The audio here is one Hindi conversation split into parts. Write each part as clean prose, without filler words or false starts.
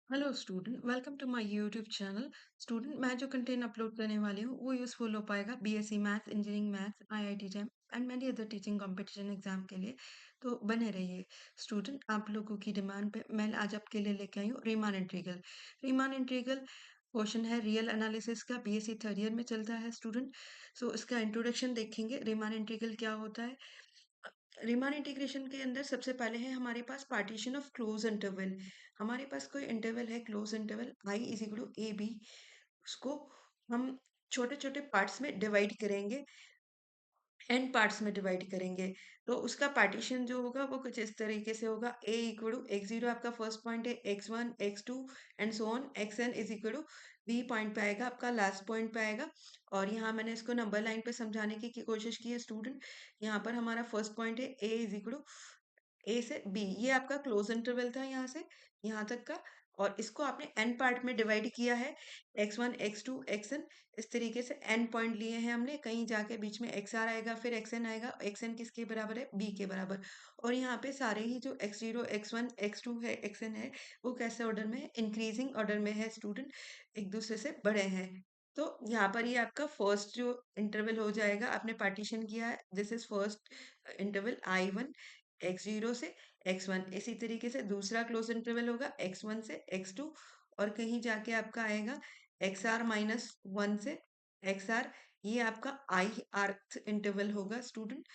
Hello student, welcome to my YouTube channel. Student, मैं जो कंटेंट अपलोड करने वाली हूँ वो यूज़फुल हो पाएगा BSc maths, engineering maths, IIT jam and many other teaching competition exam के लिए। तो बने रहिए। स्टूडेंट, आप लोगों की डिमांड पे मैं आज आपके लिए लेके आई हूँ Riemann integral. Riemann integral question है रियल एनालिसिस का, बीएससी थर्ड ईयर में चलता है स्टूडेंट। सो इसका इंट्रोडक्शन देखेंगे, रीमान इंटीग्रल क्या होता है। रीमान इंटीग्रेशन के अंदर सबसे पहले है हमारे पास पार्टीशन ऑफ क्लोज इंटरवल। हमारे पास कोई इंटरवल है, close interval I is equal to A B. उसको हम छोटे छोटे पार्ट्स में डिवाइड करेंगे, एन पार्ट्स में डिवाइड करेंगे। तो उसका पार्टीशन जो होगा वो कुछ इस तरीके से होगा। A equal to X zero आपका फर्स्ट पॉइंट है, X one X two and so on, X N is equal to B point पे आएगा, आपका लास्ट पॉइंट पे आएगा। और यहाँ मैंने इसको नंबर लाइन पे समझाने की कोशिश की है स्टूडेंट। यहाँ पर हमारा फर्स्ट पॉइंट है ए इज इक्वल टू ए से बी, ये आपका क्लोज इंटरवल था यहाँ से यहाँ तक का। और इसको आपने एन पार्ट में डिवाइड किया है, X one X two X N. इस तरीके से एन पॉइंट लिए हैं हमने, कहीं जाके बीच में एक्स आर आएगा, फिर एक्स एन आएगा, एक्स एन किसके बराबर है, बी के बराबर। और यहाँ पे सारे ही जो X zero X one X two है, एक्स एन है, वो कैसे ऑर्डर में है, इंक्रीजिंग ऑर्डर में है स्टूडेंट, एक दूसरे से बड़े हैं। तो यहाँ पर ये आपका फर्स्ट जो इंटरवल हो जाएगा, आपने पार्टीशन किया है, this is first interval I one, x zero से एक्स वन। इसी तरीके से दूसरा क्लोज इंटरवल होगा एक्स वन से एक्स टू, और कहीं जाके आपका आएगा एक्स आर माइनस वन से एक्स आर। ये आपका आई आर्थ इंटरवल होगा स्टूडेंट।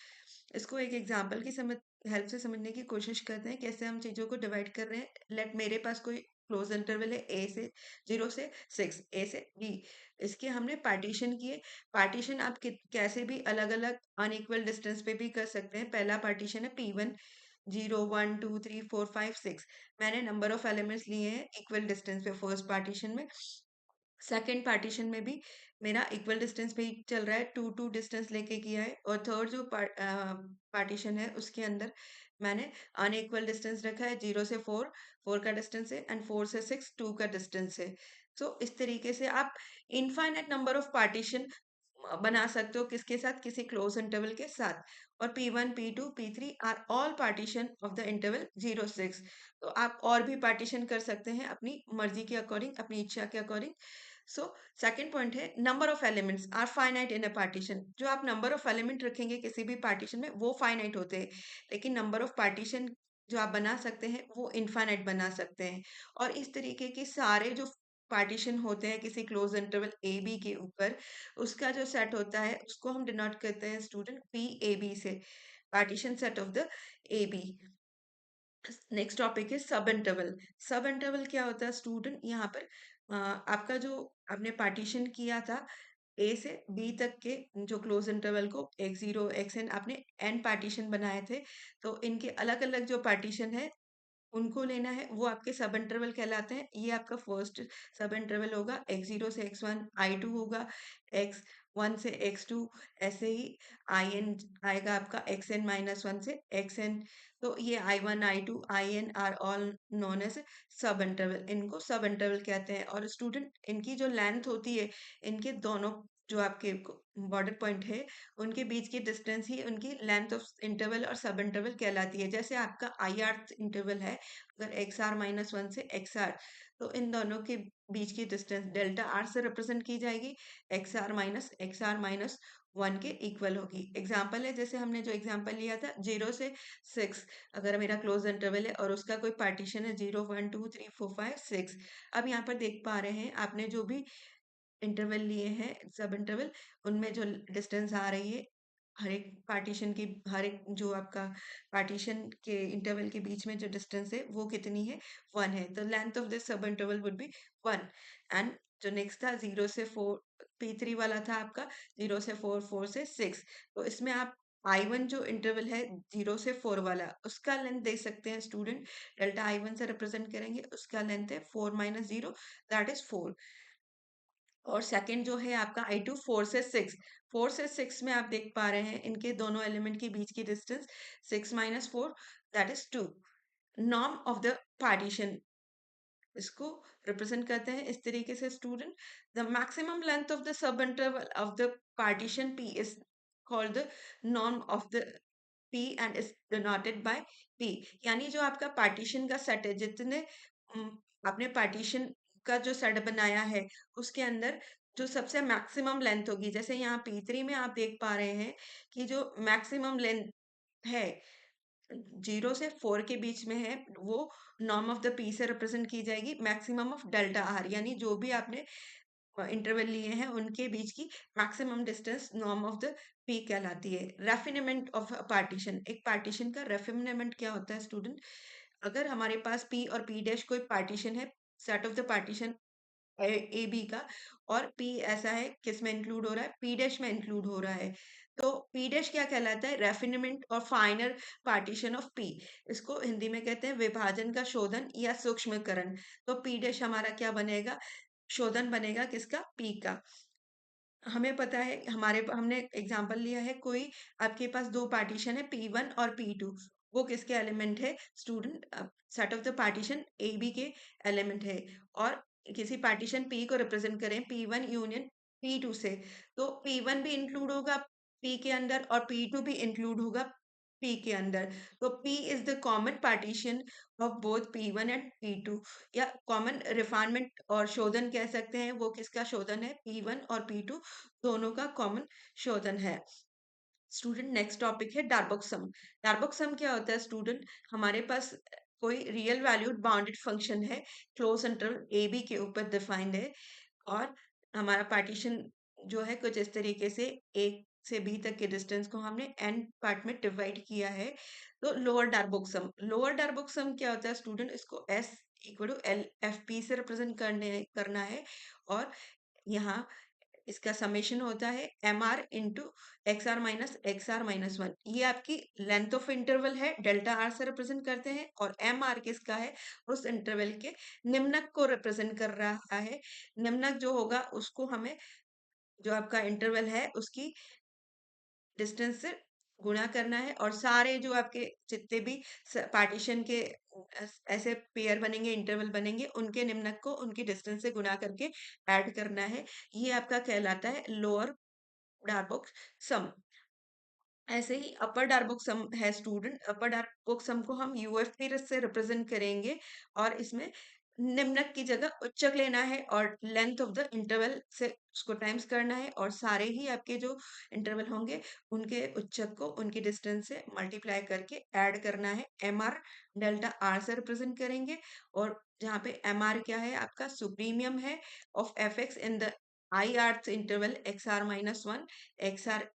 इसको एक एग्जांपल की समझ हेल्प से समझने की कोशिश करते हैं, कैसे हम चीजों को डिवाइड कर रहे हैं। लेट मेरे पास कोई क्लोज इंटरवल है ए से जीरो से सिक्स, ए से बी। इसके हमने पार्टीशन किए। पार्टीशन आप कैसे भी अलग अलग अनइक्वल डिस्टेंस पे भी कर सकते हैं। पहला पार्टीशन है P one, zero one two three four five six. मैंने नंबर ऑफ एलिमेंट्स लिए हैं इक्वल डिस्टेंस पे फर्स्ट पार्टीशन में। सेकेंड पार्टीशन में भी मेरा इक्वल डिस्टेंस पे ही चल रहा है, टू टू डिस्टेंस लेके किया है। और थर्ड जो पार्टीशन है उसके अंदर मैंने अनइक्वल डिस्टेंस रखा है, जीरो से फोर, फोर का डिस्टेंस है, एंड फोर से सिक्स, टू का डिस्टेंस है। सो इस तरीके से आप इनफाइनाइट नंबर ऑफ पार्टीशन बना सकते हो, किसके साथ, किसी क्लोज इंटरवल के साथ। और P1 P2 P3 are all partition of the interval zero six. तो आप और भी पार्टीशन कर सकते हैं अपनी मर्जी के अकॉर्डिंग, अपनी इच्छा के अकॉर्डिंग। सो सेकंड पॉइंट है number of elements are finite in a partition. जो आप नंबर ऑफ एलिमेंट रखेंगे किसी भी पार्टीशन में वो फाइनाइट होते हैं, लेकिन नंबर ऑफ पार्टीशन जो आप बना सकते हैं वो इनफाइनाइट बना सकते हैं। और इस तरीके के सारे जो पार्टीशन होते हैं किसी क्लोज इंटरवल ए बी के ऊपर, उसका जो सेट होता है उसको हम डिनोट करते हैं स्टूडेंट पी ए बी से, partition set of the A B. Next topic है सब इंटरवल। सब इंटरवल क्या होता है स्टूडेंट, यहाँ पर आपका जो आपने पार्टीशन किया था ए से बी तक के जो क्लोज इंटरवल को, एक्स जीरो एक्स एन, आपने एन पार्टीशन बनाए थे। तो इनके अलग अलग जो पार्टीशन है उनको लेना है, वो आपके सब इंटरवल कहलाते हैं। ये आपका फर्स्ट सब इंटरवल होगा, एक्स जीरो से एक्स वन, आई टू होगा एक्स वन से एक्स टू, ऐसे ही आई एन आएगा आपका एक्स एन माइनस वन से एक्स एन। तो ये I one I two I N are all known as sub interval, इनको सब इंटरवल कहते हैं। और स्टूडेंट इनकी जो लेंथ होती है, इनके दोनों जो आपके बॉर्डर पॉइंट है उनके बीच की डिस्टेंस ही उनकी लेंथ ऑफ इंटरवल और सब इंटरवल कहलाती है। जैसे आपका आई आर इंटरवल है, अगर एक्स आर माइनस वन से एक्स आर, तो इन दोनों के बीच की डिस्टेंस डेल्टा आर से रिप्रेजेंट की जाएगी, एक्स आर माइनस वन के इक्वल होगी। एग्जाम्पल है, जैसे हमने जो एग्जाम्पल लिया था जीरो से सिक्स, अगर मेरा क्लोज इंटरवल है और उसका कोई पार्टीशन है zero one two three four five six. अब यहाँ पर देख पा रहे हैं आपने जो भी इंटरवल लिए हैं सब इंटरवल, उनमें जो डिस्टेंस आ रही है, हर एक पार्टीशन की, हर एक जो आपका पार्टीशन के इंटरवल के बीच में जो डिस्टेंस है वो कितनी है, वन है। तो लेंथ ऑफ दिस सब interval would be one. And जो नेक्स्ट था जीरो से फोर, पी थ्री वाला था आपका जीरो से फोर, फोर से सिक्स। तो इसमें आप आई वन जो इंटरवल है जीरो से फोर वाला, उसका लेंथ दे सकते हैं स्टूडेंट, डेल्टा आई वन से रिप्रेजेंट करेंगे, उसका लेंथ है four minus zero, that is four. और सेकंड जो है आपका आई टू, फोर से सिक्स, फोर से सिक्स में आप देख पा रहे हैं इनके दोनों एलिमेंट के बीच की distance six minus four, that is two. Norm of the partition, इसको रिप्रेजेंट करते हैं इस तरीके से student. The maximum length of the sub interval of the partition P is called the norm of the P and is denoted by P. यानी जो आपका पार्टीशन का सेट है, जितने उम, आपने पार्टीशन का जो सेट बनाया है, उसके अंदर जो सबसे मैक्सिमम लेंथ होगी, जैसे यहाँ P3 में आप देख पा रहे हैं कि जो मैक्सिमम लेंथ है, 0 से 4 के बीच में है, वो नॉर्म ऑफ द पी से रिप्रेजेंट की जाएगी, मैक्सिमम ऑफ डेल्टा आर, यानी जो भी आपने इंटरवल लिए हैं उनके बीच की maximum distance norm of the P कहलाती है। रैफिनेमेंट ऑफ पार्टीशन, एक पार्टीशन का रैफिनेमेंट क्या होता है स्टूडेंट? अगर हमारे पास पी और पी डैश कोई पार्टीशन है, set of the partition A B का, और पी ऐसा है किसमें इंक्लूड हो रहा है, पी डैश में इंक्लूड हो रहा है, तो पी डैश क्या कहलाता है? रैफिनेमेंट और फाइनर पार्टीशन ऑफ पी। इसको हिंदी में कहते हैं विभाजन का शोधन या सूक्ष्मकरण। तो पी डैश हमारा क्या बनेगा? शोधन बनेगा किसका? पी का। हमें पता है, हमने एग्जांपल लिया है, कोई आपके पास दो पार्टीशन है P1 और P2, वो किसके एलिमेंट है student? Set of the partition A B के एलिमेंट है। और किसी पार्टीशन P को रिप्रेजेंट करें P1 यूनियन P2 से, तो P1 भी इंक्लूड होगा P के अंदर और P2 भी इंक्लूड होगा P के अंदर। तो P is the common partition of both P1 and P2, या कॉमन रिफाइनमेंट और शोधन कह सकते हैं, वो किसका शोधन है? P1 और P2 दोनों का कॉमन शोधन है। स्टूडेंट नेक्स्ट टॉपिक है डार्बोक सम। डार्बोक सम क्या होता है स्टूडेंट? हमारे पास कोई रियल वैल्यूड बाउंडेड फंक्शन है, क्लोज इंटरवल ए बी के ऊपर डिफाइंड है, और हमारा पार्टीशन जो है कुछ इस तरीके से, एक से बी तक के डिस्टेंस को हमने एन पार्ट में डिवाइड किया है। तो लोअर डार्बोक सम, लोअर डार्बोक सम क्या होता है स्टूडेंट? इसको S equal to L F P से रिप्रेजेंट करना है, और यहाँ इसका समेशन होता है M R into X R minus one. ये आपकी लेंथ ऑफ इंटरवल है, डेल्टा आर से रिप्रेजेंट करते हैं, और एम आर किसका है? उस इंटरवल के निम्नक को रिप्रेजेंट कर रहा है। निम्नक जो होगा उसको हमें, जो आपका इंटरवल है उसकी डिस्टेंस से गुणा करना है, और सारे जो आपके जितने भी पार्टीशन के ऐसे पेयर बनेंगे, इंटरवल बनेंगे, उनके निम्नक को उनकी डिस्टेंस से गुणा करके ऐड करना है। ये आपका कहलाता है लोअर डार्बोक सम। ऐसे ही अपर डार्बोक सम है स्टूडेंट, अपर डार्बोक सम को हम यूएफपी से रिप्रेजेंट करेंगे, और इसमें निम्नक की जगह उच्चक लेना है, और लेंथ ऑफ द इंटरवल से उसको टाइम्स करना है, और सारे ही आपके जो इंटरवल होंगे उनके उच्चक को उनकी डिस्टेंस से मल्टीप्लाई करके ऐड करना है। एम आर डेल्टा आर से रिप्रेजेंट करेंगे, और जहाँ पे एम आर क्या है? आपका सुप्रीमियम है of F X in the I rth interval X R minus one, X R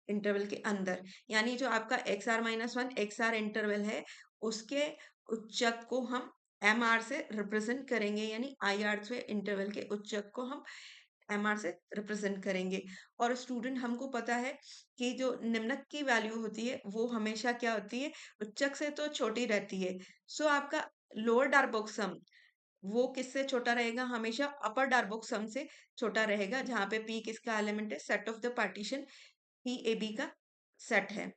interval के अंदर, यानी जो आपका X R minus one X R interval है, उसके उच्चक को हम एम आर से रिप्रेजेंट करेंगे, यानी आई आर इंटरवल के उच्चक को हम एम आर से रिप्रेजेंट करेंगे। और स्टूडेंट हमको पता है कि जो निम्नक की वैल्यू होती है वो हमेशा क्या होती है? उच्चक से तो छोटी रहती है। सो आपका लोअर डार्बोक सम वो किससे छोटा रहेगा? हमेशा अपर डार्बोक सम से छोटा रहेगा, जहाँ पे पी किसका एलिमेंट है? Set of the partition P A B का सेट है।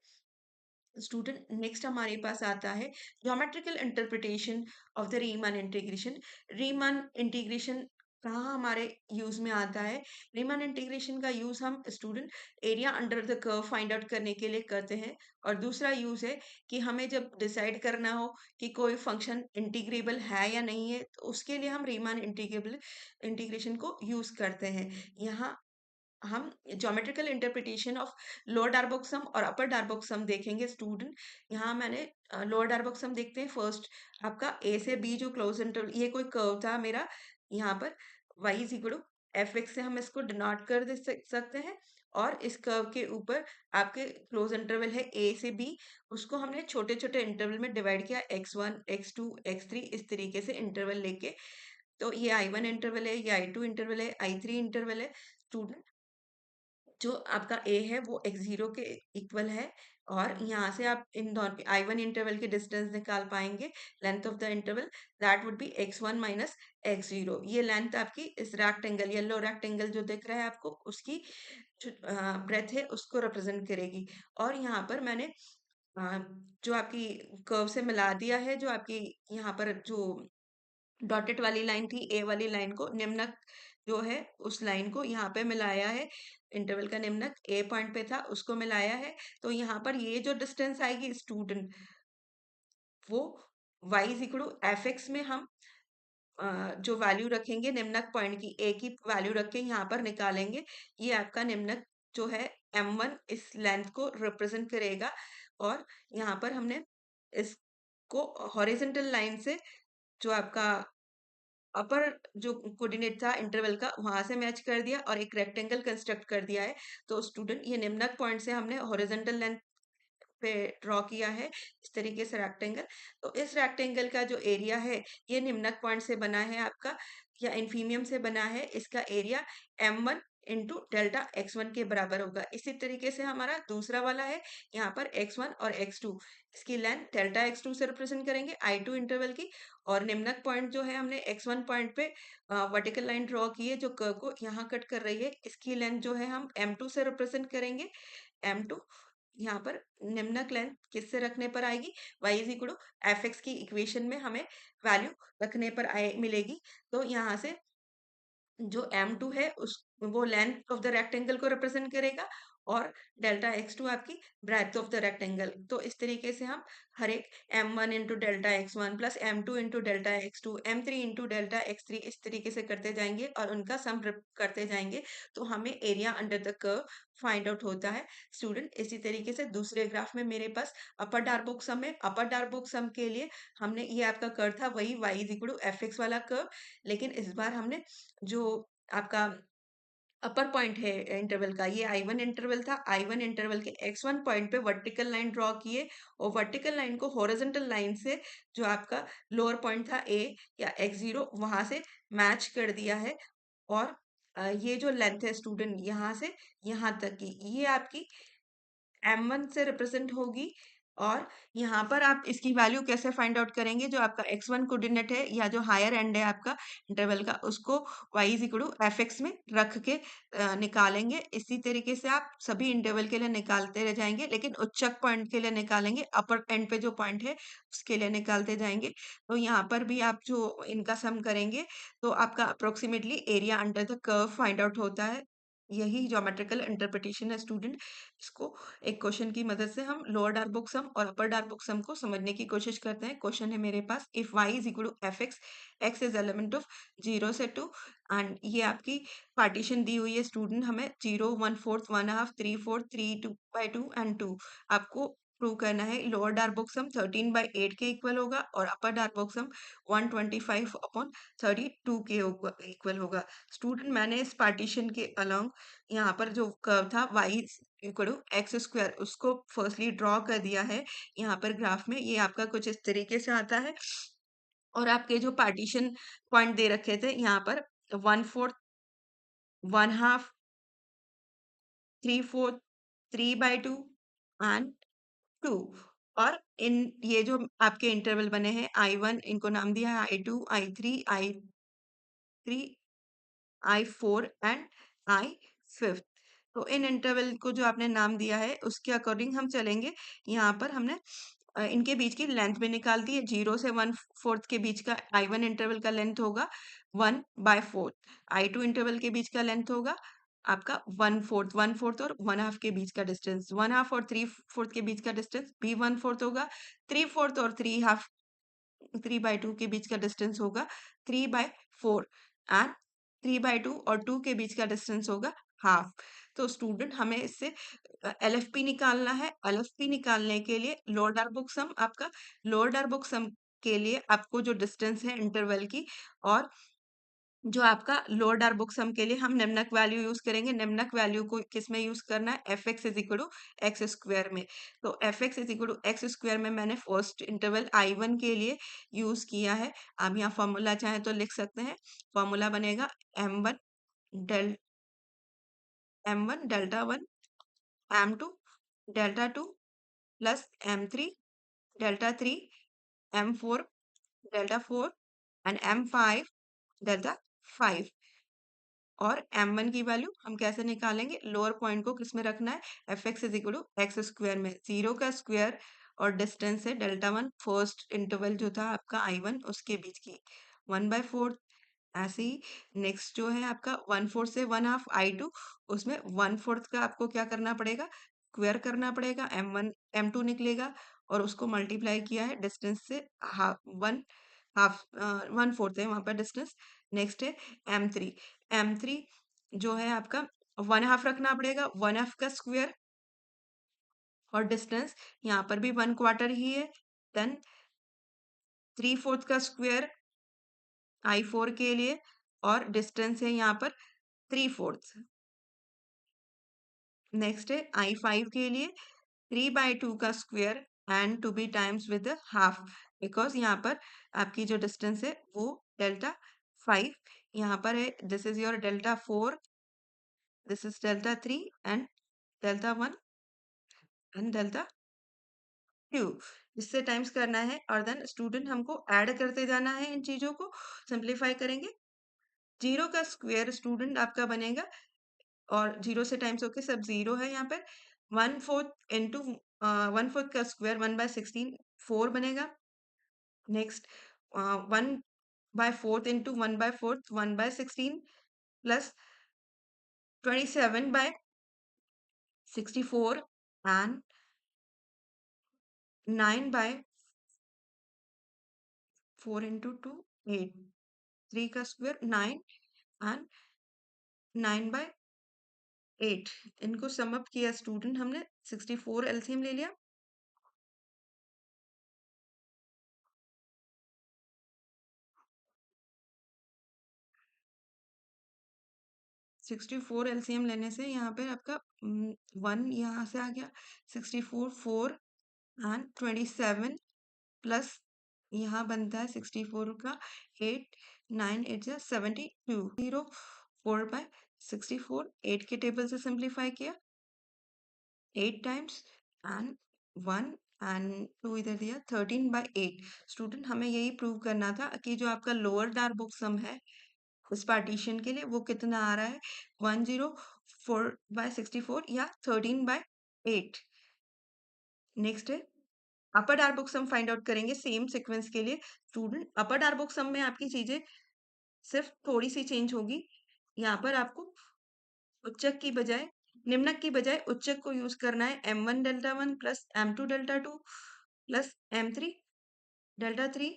स्टूडेंट नेक्स्ट हमारे पास आता है geometrical interpretation of the Riemann integration. Riemann integration कहाँ हमारे यूज में आता है? रीमान इंटीग्रेशन का यूज हम student area under the curve find out करने के लिए करते हैं, और दूसरा यूज है कि हमें जब डिसाइड करना हो कि कोई फंक्शन इंटीग्रेबल है या नहीं है, तो उसके लिए हम रीमान इंटीग्रेबल इंटीग्रेशन को यूज करते हैं। यहाँ हम ज्योमेट्रिकल इंटरप्रिटेशन ऑफ लोअर डार्बोक सम और अपर डार्बोक सम देखेंगे स्टूडेंट। यहाँ मैंने लोअर डार्बोक सम देखते हैं फर्स्ट। आपका ए से बी जो क्लोज इंटरवल, ये कोई कर्व था मेरा, यहाँ पर y is equal to F X से हम इसको डिनोट कर दे सकते हैं, और इस कर्व के ऊपर आपके क्लोज इंटरवल है ए से बी, उसको हमने छोटे छोटे इंटरवल में डिवाइड किया, x1 x2 x3 इस तरीके से इंटरवल लेके। तो ये I1 इंटरवल है, ये I2 इंटरवल है, I3 इंटरवल है स्टूडेंट। जो आपका ए है वो एक्स जीरो के इक्वल है, और यहाँ से आप इन दोनों आई वन इंटरवल की डिस्टेंस निकाल पाएंगे, length of the interval that would B x one minus x zero. ये लेंथ आपकी इस रेक्टेंगल, येलो रेक्टेंगल जो दिख रहा है आपको, उसकी जो ब्रेथ है उसको रिप्रेजेंट करेगी। और यहाँ पर मैंने अ, जो आपकी कर्व से मिला दिया है, जो आपकी यहाँ पर जो डॉटेड वाली लाइन थी, ए वाली लाइन को, निम्नक जो है उस लाइन को यहाँ पे मिलाया है, इंटरवल का निम्नक ए पॉइंट पे था उसको मिलाया है। तो यहाँ पर ये जो डिस्टेंस आएगी स्टूडेंट, वो y is equal to F X में हम जो वैल्यू रखेंगे निम्नक पॉइंट की ए की वैल्यू रख के यहाँ पर निकालेंगे। ये आपका निम्नक जो है m1 इस लेंथ को रिप्रेजेंट करेगा और यहाँ पर हमने इसको हॉरिजॉन्टल लाइन से जो आपका अपर जो कोऑर्डिनेट था इंटरवल का वहां से मैच कर दिया और एक रेक्टेंगल कंस्ट्रक्ट कर दिया है। तो स्टूडेंट ये निम्नक पॉइंट से हमने हॉरिजॉन्टल लेंथ पे ड्रॉ किया है इस तरीके से रेक्टेंगल। तो इस रेक्टेंगल का जो एरिया है ये निम्नक पॉइंट से बना है आपका या इन्फीमियम से बना है। इसका area m1 into delta x1 के बराबर होगा। इसी तरीके से हमारा दूसरा वाला है यहाँ पर x1 और x2 इसकी लेंथ डेल्टा x2 से रिप्रेजेंट करेंगे I2 इंटरवल की। और निम्नक पॉइंट जो है हमने x1 पॉइंट पे वर्टिकल लाइन ड्रॉ की है जो कर्व को यहाँ कट कर रही है। इसकी लेंथ जो है हम m2 से रिप्रेजेंट करेंगे। m2 यहाँ पर निम्नक लेंथ किससे रखने पर आएगी y is equal to F X की इक्वेशन में हमें वैल्यू रखने पर आए मिलेगी। तो यहाँ से जो m2 है उस वो लेंथ ऑफ द रेक्टेंगल को रिप्रेजेंट करेगा और डेल्टा x2 आपकी ब्रेड्थ ऑफ द रेक्टेंगल। तो इस तरीके से हम हर एक m1 into delta x1 plus m2 into delta x2 m3 into delta x3 इस तरीके से करते जाएंगे और उनका सम करते जाएंगे। तो हमें area under the curve find out होता है स्टूडेंट। इसी तरीके से दूसरे ग्राफ में मेरे पास अपर डार्बोक सम है। अपर डार्बोक सम के लिए हमने ये आपका कर्व था वही y is equal to F X वाला कर्व, लेकिन इस बार हमने जो आपका अपर पॉइंट है इंटरवल का ये I1 इंटरवल था। I1 इंटरवल के x1 पॉइंट पे वर्टिकल लाइन ड्रॉ किए और वर्टिकल लाइन को हॉरिजॉन्टल लाइन से जो आपका लोअर पॉइंट था A या x0 वहां से मैच कर दिया है। और ये जो लेंथ है स्टूडेंट यहाँ से यहाँ तक की ये आपकी m1 से रिप्रेजेंट होगी। और यहाँ पर आप इसकी वैल्यू कैसे फाइंड आउट करेंगे जो आपका x1 कोऑर्डिनेट है या जो हायर एंड है आपका इंटरवल का उसको y is equal to F X में रख के निकालेंगे। इसी तरीके से आप सभी इंटरवल के लिए निकालते रह जाएंगे लेकिन उच्चक पॉइंट के लिए निकालेंगे। अपर एंड पे जो पॉइंट है उसके लिए निकालते जाएंगे। तो यहाँ पर भी आप जो इनका सम करेंगे तो आपका approximately area under the curve find out होता है। यही ज्योमेट्रिकल इंटरप्रिटेशन है स्टूडेंट। इसको एक क्वेश्चन की मदद से हम लोअर डार्बोक सम और अपर डार्बोक सम को समझने की कोशिश करते हैं। क्वेश्चन है मेरे पास if y is equal to F X, X is element of 0 से 2 एंड ये आपकी पार्टीशन दी हुई है स्टूडेंट हमें 0 1/4 1/2 3/4 3/2 एंड 2। आपको प्रूव करना है लोअर डार्बोक सम 13/8 के इक्वल होगा और अपर डार्बोक सम 125/32 के इक्वल होगा। स्टूडेंट मैंने इस पार्टीशन के अलोंग यहाँ पर जो कर्व था y equal to X square उसको फर्स्टली ड्रॉ कर दिया है यहाँ पर ग्राफ में। ये आपका कुछ इस तरीके से आता है और आपके जो पार्टीशन पॉइंट दे रखे थे यहाँ पर 1/4 1/2 3/4 3/2 एंड 2। और इन ये जो आपके इंटरवल बने हैं I1 इनको नाम दिया है I2 I3 I4 and I5। तो इन इंटरवल को जो आपने नाम दिया है उसके अकॉर्डिंग हम चलेंगे। यहाँ पर हमने इनके बीच की लेंथ भी निकाल दी है। 0 से 1/4 के बीच का I1 इंटरवल का लेंथ होगा 1/4। I2 इंटरवल के बीच का लेंथ होगा आपका 1/4 1/4 और 1/2 के बीच का डिस्टेंस 1/2 और 3/4 के बीच का डिस्टेंस भी 1/4 होगा। 3/4 और 3/2 के बीच का डिस्टेंस होगा 3/4 एंड 3/2 और 2 के बीच का डिस्टेंस होगा हाफ। तो स्टूडेंट हमें इससे एलएफपी निकालना है। एलएफपी निकालने के लिए लोअर डार्बोक सम आपका लोअर डार्बोक सम के लिए आपको जो डिस्टेंस है इंटरवल की और जो आपका लोअर डार्बोक सम के लिए हम निम्नक वैल्यू यूज करेंगे। निम्नक वैल्यू को किस में यूज करना है F X is equal to X square में। तो F X is equal to X square में मैंने फर्स्ट इंटरवल I1 के लिए यूज किया है। आप यहाँ फॉर्मूला चाहें तो लिख सकते हैं। फॉर्मूला बनेगा m1 del m1 delta 1 m2 delta 2 plus m3 delta 3 m4 delta 4 and m5 delta 5। और m1 की वैल्यू हम कैसे निकालेंगे लोअर पॉइंट को किस में रखना है F X is equal to X square में। 0 का स्क्वायर और डिस्टेंस है डेल्टा 1 फर्स्ट इंटरवल जो था आपका I1 उसके बीच की 1/4। ऐसे ही नेक्स्ट जो है आपका 1/4 से 1/2 I2 उसमें 1/4 का आपको क्या करना पड़ेगा स्क्वायर करना पड़ेगा m1 m2 निकलेगा और उसको मल्टीप्लाई किया है डिस्टेंस से, हाफ वन, हाफ 1/4 है वहां पर डिस्टेंस। नेक्स्ट है M3। M3 जो है आपका 1/2 रखना पड़ेगा, 1/2 का स्क्वायर, और डिस्टेंस यहाँ पर भी 1/4 ही है। देन 3/4 का स्क्वायर I4 के लिए, और डिस्टेंस है यहाँ पर 3/4। नेक्स्ट है I5 के लिए 3/2 का square and to be times with half, because यहाँ पर आपकी जो डिस्टेंस है वो डेल्टा 5 यहाँ पर है। This is your delta 4, this is delta 3 and delta 1 and delta 2। इससे टाइम्स करना है, और देन स्टूडेंट हमको ऐड करते जाना है, इन चीजों को सिंप्लीफाई करेंगे। 0 का स्क्वायर स्टूडेंट आपका बनेगा, और 0 से टाइम्स होके सब 0 है यहाँ पर। 1/4 इंटू 1/4 का स्क्वायर 1/16 4 बनेगा। Next 1/4 into 1/4 1/16 plus 27/64 and 9/4 into 2 8, 3 का स्क्वायर 9 एंड 9/8। इनको सम अप किया स्टूडेंट हमने, 64 एलसीएम ले लिया। 64 एलसीएम लेने से यहाँ पे आपका 1 यहाँ से आ गया, 64 4 एंड 27 प्लस यहाँ बनता है 64 का 8, 9 8 जा 72, 0 4/64, 8 के टेबल से सिंप्लीफाई किया 8 टाइम्स एंड 1 एंड 2 इधर दिया, 13/8। स्टूडेंट हमें यही प्रूव करना था कि जो आपका लोअर डार्क बुक सम है उस पार्टीशन के लिए वो कितना आ रहा है, 104/64 या 13/8। नेक्स्ट है upper Darboux sum find out करेंगे सेम सीक्वेंस के लिए। Student upper Darboux sum में आपकी चीजें सिर्फ थोड़ी सी चेंज होगी। यहाँ पर आपको उच्चक की बजाय, निम्नक की बजाय उच्चक को यूज करना है। M1 delta 1 plus M2 delta 2 plus M3 delta 3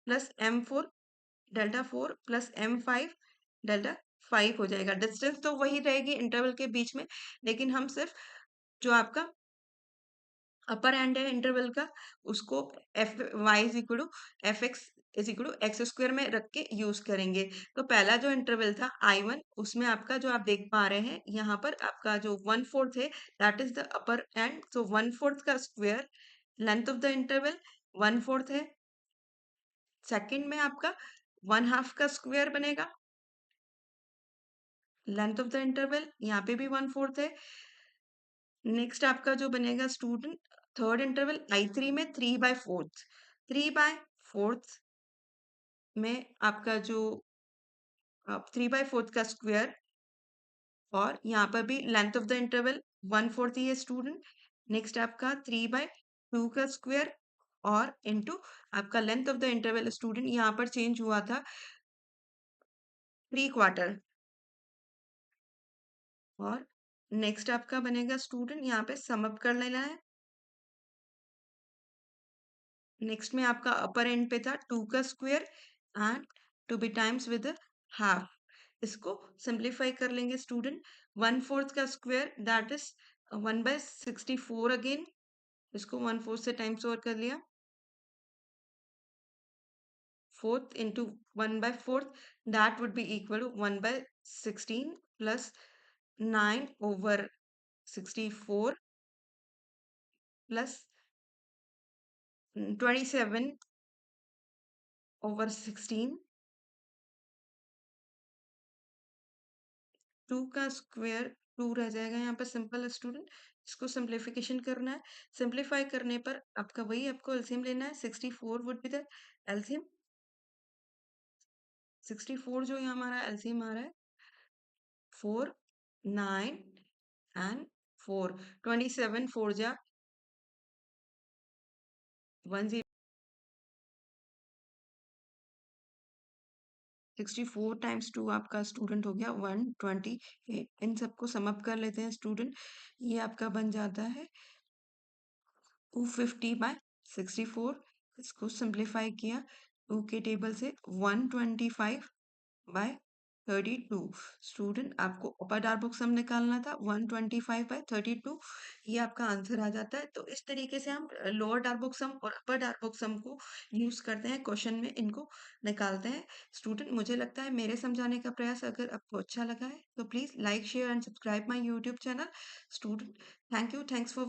plus M4 delta 4 plus M5 delta 5 हो जाएगा। डिस्टेंस तो वही रहेगी इंटरवल के बीच में, लेकिन हम सिर्फ जो आपका अपर एंड है इंटरवल का उसको Fy=Fx=x² में रख के यूज करेंगे। तो पहला जो इंटरवल था I1, उसमें आपका जो आप देख पा रहे हैं यहाँ पर आपका जो 1/4 है that is the upper end, so 1/4 का square length of the interval 1/4 है। सेकंड में आपका 1/2 का स्क्वायर बनेगा, लेंथ ऑफ द इंटरवल यहाँ पे भी 1/4 है। नेक्स्ट आपका जो बनेगा स्टूडेंट थर्ड इंटरवल I3 में 3/4 में आपका जो 3/4 का स्क्वायर, और यहाँ पर भी लेंथ ऑफ द इंटरवल 1/4 ही है स्टूडेंट। नेक्स्ट आपका 3/2 का स्क्वायर, और इनटू आपका length of the interval student यहाँ पर चेंज हुआ था 3/4, और नेक्स्ट आपका बनेगा स्टूडेंट यहाँ पे सम अप कर लेना है। नेक्स्ट में आपका अपर एंड पे था 2 का square and to be times with half. इसको सिंप्लीफाई कर लेंगे स्टूडेंट। 1/4 का स्क्वायर दैट इज 1/64 अगेन, इसको 1/4 से टाइम्स ओवर कर लिया, 4th into 1/4 that would be equal to 1/16 plus 9/64 plus 27/16। 2 का स्क्वायर 2 रह जाएगा यहाँ पर, सिंपल स्टूडेंट। इसको सिंप्लीफिकेशन करना है। सिंप्लीफाई करने पर आपका वही आपको एलसीएम लेना है। 64 वुड बी द एलसीएम। 64 जो यहाँ हमारा एलसीएम आ रहा है 4 9 एंड 4, 27 4 जा 10, 64 टाइम्स 2 आपका स्टूडेंट हो गया 128। इन सबको सम अप कर लेते हैं स्टूडेंट। ये आपका बन जाता है 250/। 64, इसको सिंप्लीफाई किया 2 के टेबल से 125 बाय 32। स्टूडेंट आपको अपर डार्बुक सम निकालना था 125 बाय 32, ये आपका आंसर आ जाता है। तो इस तरीके से हम लोअर डार्बुक सम और अपर डार्बुक सम को यूज करते हैं क्वेश्चन में, इनको निकालते हैं। स्टूडेंट मुझे लगता है मेरे समझाने का प्रयास अगर आपको अच्छा लगा है तो please like share and subscribe my YouTube channel. Student thank you, thanks for